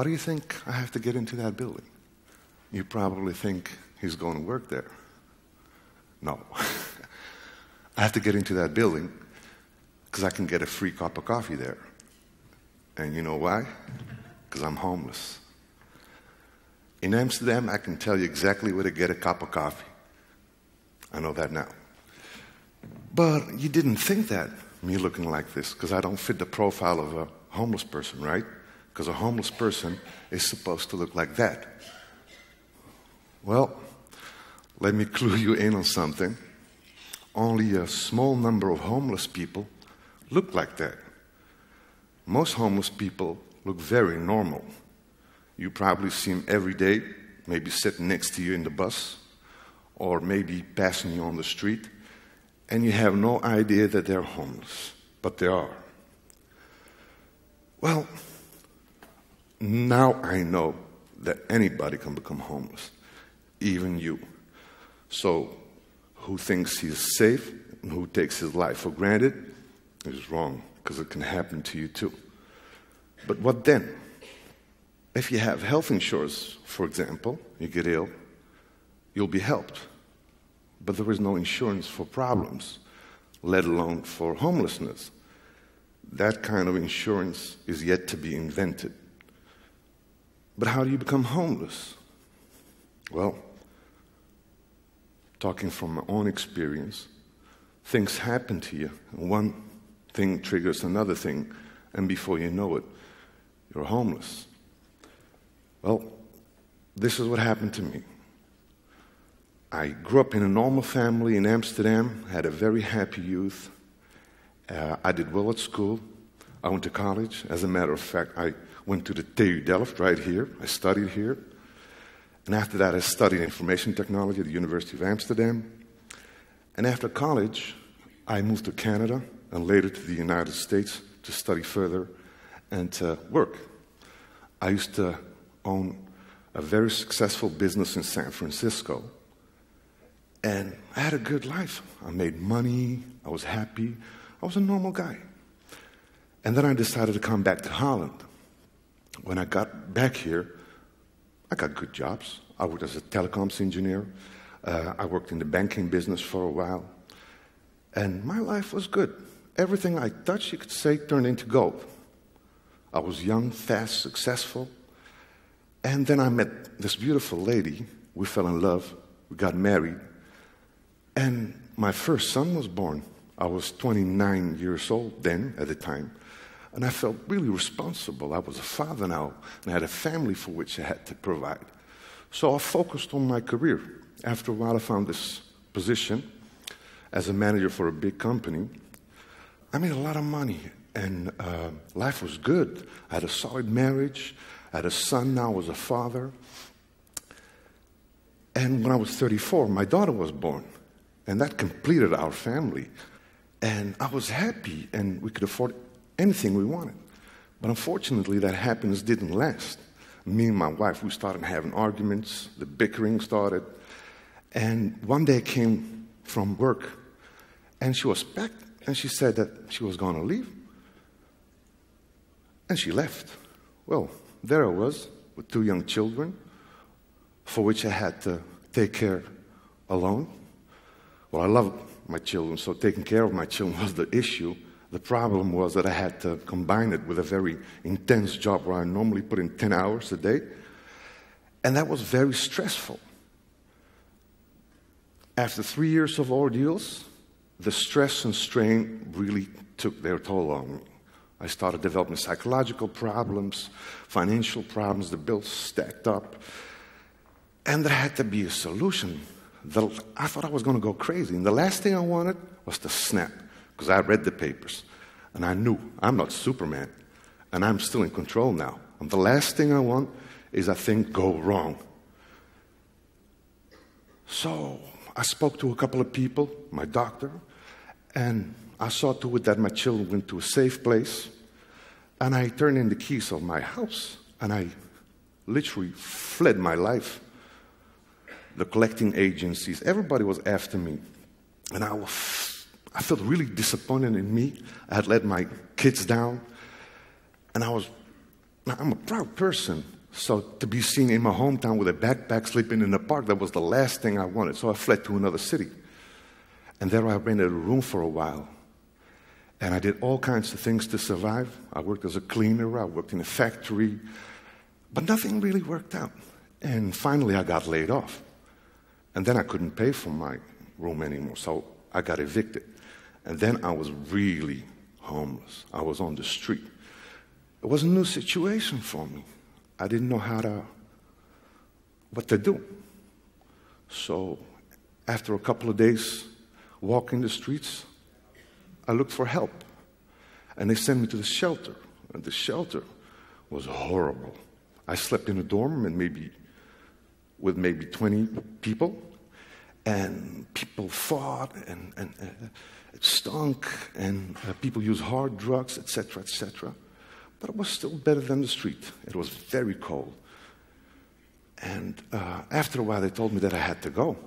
why do you think I have to get into that building? You probably think he's going to work there. No. I have to get into that building because I can get a free cup of coffee there. And you know why? Because I'm homeless. In Amsterdam, I can tell you exactly where to get a cup of coffee. I know that now. But you didn't think that, me looking like this, because I don't fit the profile of a homeless person, right? Because a homeless person is supposed to look like that. Well, let me clue you in on something. Only a small number of homeless people look like that. Most homeless people look very normal. You probably see them every day, maybe sitting next to you in the bus, or maybe passing you on the street, and you have no idea that they're homeless, but they are. Well, now I know that anybody can become homeless, even you. So, who thinks he's safe and who takes his life for granted is wrong, because it can happen to you too. But what then? If you have health insurance, for example, you get ill, you'll be helped. But there is no insurance for problems, let alone for homelessness. That kind of insurance is yet to be invented. But how do you become homeless? Well, talking from my own experience, things happen to you. One thing triggers another thing, and before you know it, you're homeless. Well, this is what happened to me. I grew up in a normal family in Amsterdam, had a very happy youth. I did well at school. I went to college. As a matter of fact, I went to the TEDxDelft right here. I studied here. And after that, I studied information technology at the University of Amsterdam. And after college, I moved to Canada and later to the United States to study further and to work. I used to own a very successful business in San Francisco. And I had a good life. I made money. I was happy. I was a normal guy. And then I decided to come back to Holland. When I got back here, I got good jobs. I worked as a telecoms engineer. I worked in the banking business for a while. And my life was good. Everything I touched, you could say, turned into gold. I was young, fast, successful. And then I met this beautiful lady. We fell in love. We got married. And my first son was born. I was 29 years old then, at the time. And I felt really responsible. I was a father now, and I had a family for which I had to provide. So I focused on my career. After a while, I found this position as a manager for a big company. I made a lot of money, and life was good. I had a solid marriage. I had a son now, I was a father. And when I was 34, my daughter was born. And that completed our family. And I was happy, and we could afford anything we wanted. But unfortunately, that happiness didn't last. Me and my wife, we started having arguments. The bickering started. And one day I came from work, and she was back, and she said that she was going to leave. And she left. Well, there I was with 2 young children, for which I had to take care alone. Well, I love my children, so taking care of my children was the issue. The problem was that I had to combine it with a very intense job where I normally put in 10 hours a day. And that was very stressful. After 3 years of ordeals, the stress and strain really took their toll on me. I started developing psychological problems, financial problems, the bills stacked up. And there had to be a solution. I thought I was going to go crazy. And the last thing I wanted was to snap, because I read the papers. And I knew I'm not Superman. And I'm still in control now. And the last thing I want is a thing go wrong. So I spoke to a couple of people, my doctor, and I saw to it that my children went to a safe place. And I turned in the keys of my house. And I literally fled my life. The collecting agencies, everybody was after me. And I felt really disappointed in me. I had let my kids down. And I was Now, I'm a proud person, so to be seen in my hometown with a backpack sleeping in the park, that was the last thing I wanted. So I fled to another city. And there I rented a room for a while. And I did all kinds of things to survive. I worked as a cleaner, I worked in a factory, but nothing really worked out. And finally I got laid off. And then I couldn't pay for my room anymore, so I got evicted. And then I was really homeless. I was on the street. It was a new situation for me. I didn't know what to do. So after a couple of days walking the streets, I looked for help. And they sent me to the shelter. And the shelter was horrible. I slept in a dorm with maybe 20 people. And people fought, and it stunk, and people used hard drugs, etc., etc. But it was still better than the street. It was very cold. And after a while, they told me that I had to go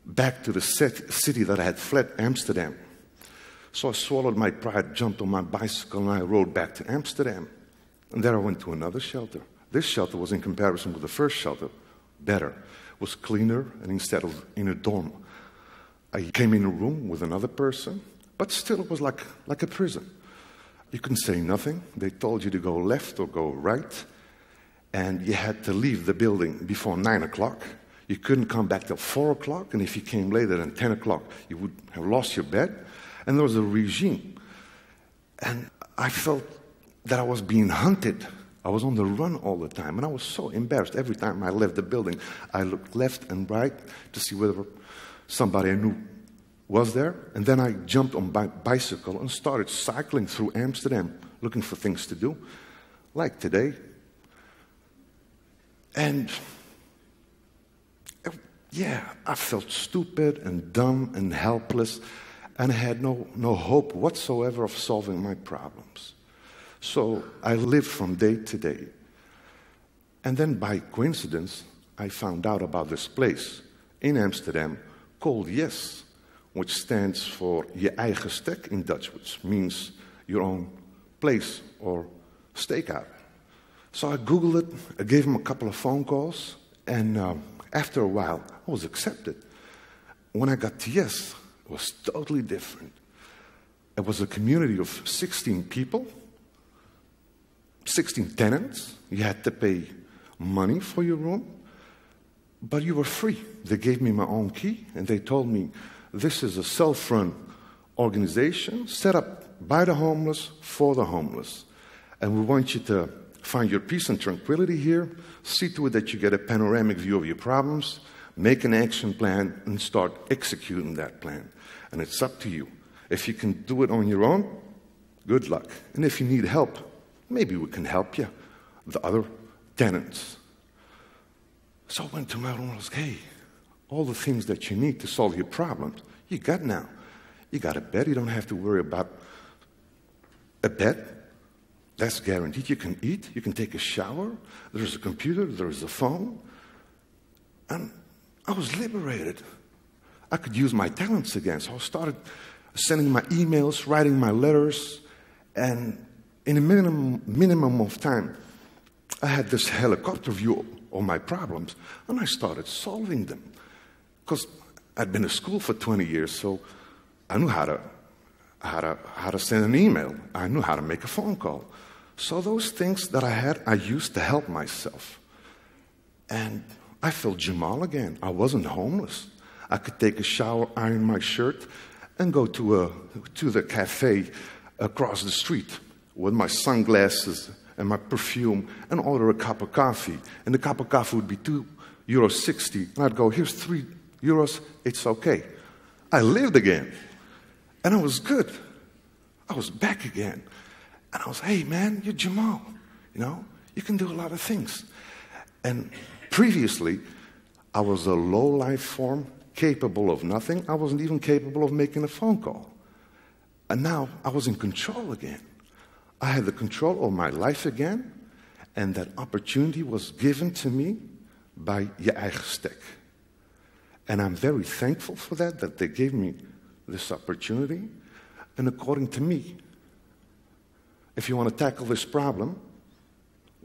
back to the city that I had fled, Amsterdam. So I swallowed my pride, jumped on my bicycle, and I rode back to Amsterdam. And there I went to another shelter. This shelter was, in comparison with the first shelter, better. It was cleaner, and instead of in a dorm, I came in a room with another person, but still it was like a prison. You couldn't say nothing. They told you to go left or go right, and you had to leave the building before 9 o'clock. You couldn't come back till 4 o'clock, and if you came later than 10 o'clock, you would have lost your bed. And there was a regime. And I felt that I was being hunted. I was on the run all the time, and I was so embarrassed. Every time I left the building, I looked left and right to see whether somebody I knew was there. And then I jumped on my bicycle and started cycling through Amsterdam, looking for things to do, like today. And yeah, I felt stupid and dumb and helpless, and I had no hope whatsoever of solving my problems. So I lived from day to day. And then by coincidence, I found out about this place in Amsterdam called Yes, which stands for je eigen stek in Dutch, which means your own place or stakeout. So I Googled it, I gave him a couple of phone calls, and after a while, I was accepted. When I got to Yes, it was totally different. It was a community of 16 people, 16 tenants. You had to pay money for your room, but you were free. They gave me my own key, and they told me, this is a self-run organization set up by the homeless for the homeless. And we want you to find your peace and tranquility here, see to it that you get a panoramic view of your problems, make an action plan, and start executing that plan. And it's up to you. If you can do it on your own, good luck. And if you need help, maybe we can help you, the other tenants. So I went to my room and was like, hey, all the things that you need to solve your problems, you got now. You got a bed, you don't have to worry about a bed. That's guaranteed. You can eat, you can take a shower, there's a computer, there's a phone. And I was liberated. I could use my talents again. So I started sending my emails, writing my letters, and in a minimum of time, I had this helicopter view of my problems, and I started solving them. Because I'd been to school for 20 years, so I knew how to send an email. I knew how to make a phone call. So those things that I had, I used to help myself. And I felt Jamal again. I wasn't homeless. I could take a shower, iron my shirt, and go to the cafe across the street with my sunglasses and my perfume and order a cup of coffee. And the cup of coffee would be €2.60. And I'd go, here's €3. It's okay. I lived again. And I was good. I was back again. And I was, hey, man, you're Jamal. You know, you can do a lot of things. And previously, I was a low-life form, capable of nothing. I wasn't even capable of making a phone call. And now I was in control again. I had the control of my life again, and that opportunity was given to me by je eigen stek. And I'm very thankful for that they gave me this opportunity. And according to me, if you want to tackle this problem,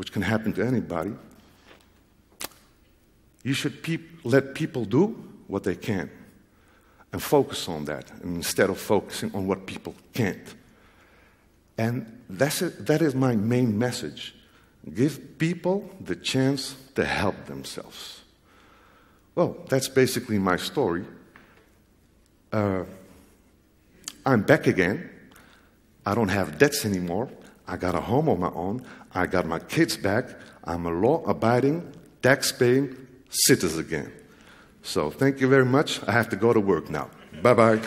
which can happen to anybody, you should let people do what they can and focus on that instead of focusing on what people can't. And that is my main message. Give people the chance to help themselves. Well, that's basically my story. I'm back again. I don't have debts anymore. I got a home of my own. I got my kids back. I'm a law-abiding, tax-paying citizen again. So thank you very much. I have to go to work now. Bye-bye.